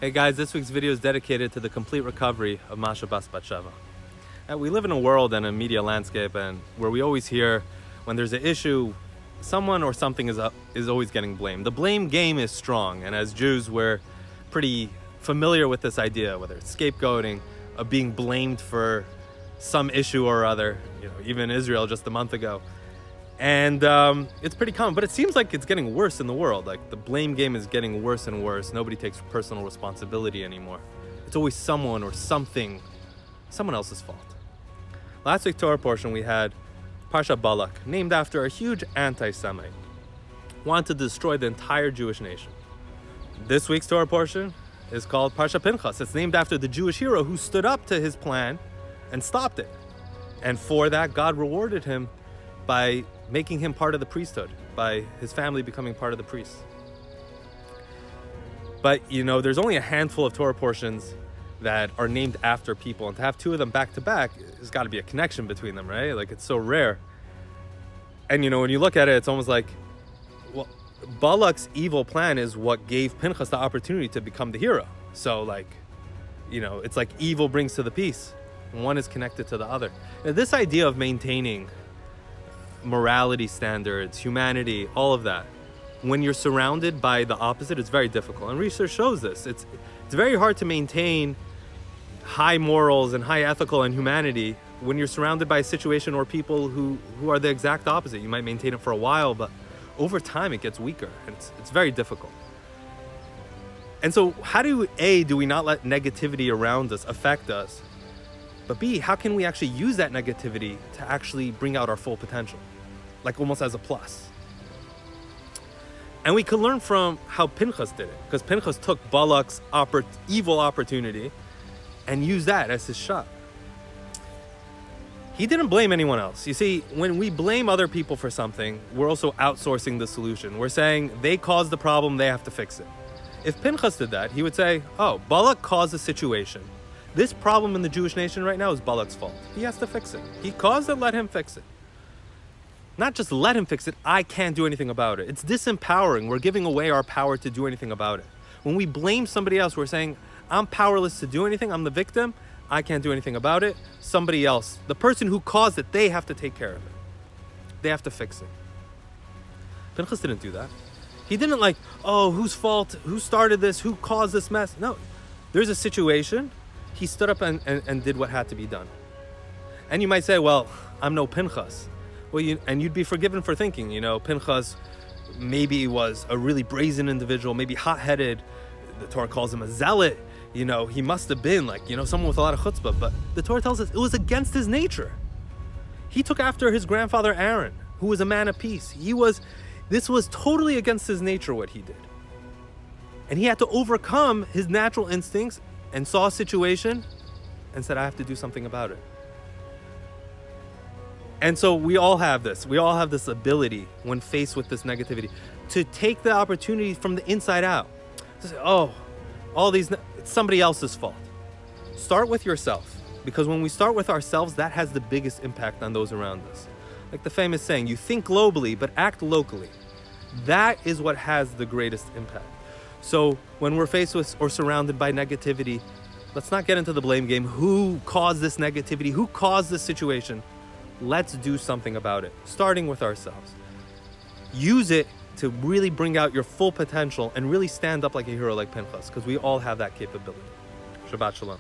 Hey guys, this week's video is dedicated to the complete recovery of Masha Bas Batsheva. We live in a world and a media landscape and where we always hear when there's an issue, someone or something is always getting blamed. The blame game is strong, and as Jews we're pretty familiar with this idea, whether it's scapegoating, of being blamed for some issue or other, even Israel just a month ago. And it's pretty common, but it seems like it's getting worse in the world. Like the blame game is getting worse and worse. Nobody takes personal responsibility anymore. It's always someone or something, someone else's fault. Last week's Torah portion we had Parsha Balak, named after a huge anti-Semite, wanted to destroy the entire Jewish nation. This week's Torah portion is called Parsha Pinchas. It's named after the Jewish hero who stood up to his plan and stopped it. And for that, God rewarded him by making him part of the priesthood, by his family becoming part of the priests. But there's only a handful of Torah portions that are named after people, and to have two of them back to back, there's got to be a connection between them, right? Like, it's so rare. And when you look at it, it's almost like, well, Balak's evil plan is what gave Pinchas the opportunity to become the hero. So it's like evil brings to the peace. One is connected to the other. Now, this idea of maintaining morality standards, humanity, all of that, when you're surrounded by the opposite, it's very difficult. And research shows this. It's very hard to maintain high morals and high ethical and humanity when you're surrounded by a situation or people who are the exact opposite. You might maintain it for a while, but over time it gets weaker, and it's very difficult. And so how do we not let negativity around us affect us? But B, how can we actually use that negativity to actually bring out our full potential? Like almost as a plus. And we can learn from how Pinchas did it, because Pinchas took Balak's evil opportunity and used that as his shot. He didn't blame anyone else. You see, when we blame other people for something, we're also outsourcing the solution. We're saying they caused the problem, they have to fix it. If Pinchas did that, he would say, oh, Balak caused the situation. This problem in the Jewish nation right now is Balak's fault. He has to fix it. He caused it, let him fix it. Not just let him fix it, I can't do anything about it. It's disempowering. We're giving away our power to do anything about it. When we blame somebody else, we're saying, I'm powerless to do anything. I'm the victim. I can't do anything about it. Somebody else, the person who caused it, they have to take care of it. They have to fix it. Pinchas didn't do that. He didn't whose fault? Who started this? Who caused this mess? No, there's a situation. He stood up and did what had to be done. And you might say, well, I'm no Pinchas. Well, you'd be forgiven for thinking, Pinchas maybe was a really brazen individual, maybe hot-headed. The Torah calls him a zealot. He must have been someone with a lot of chutzpah. But the Torah tells us it was against his nature. He took after his grandfather Aaron, who was a man of peace. This was totally against his nature, what he did. And he had to overcome his natural instincts and saw a situation and said, I have to do something about it. And so we all have this. We all have this ability when faced with this negativity to take the opportunity from the inside out. To say, it's somebody else's fault. Start with yourself, because when we start with ourselves, that has the biggest impact on those around us. Like the famous saying, you think globally, but act locally. That is what has the greatest impact. So when we're faced with or surrounded by negativity, let's not get into the blame game. Who caused this negativity? Who caused this situation? Let's do something about it, starting with ourselves. Use it to really bring out your full potential and really stand up like a hero like Pinchas, because we all have that capability. Shabbat Shalom.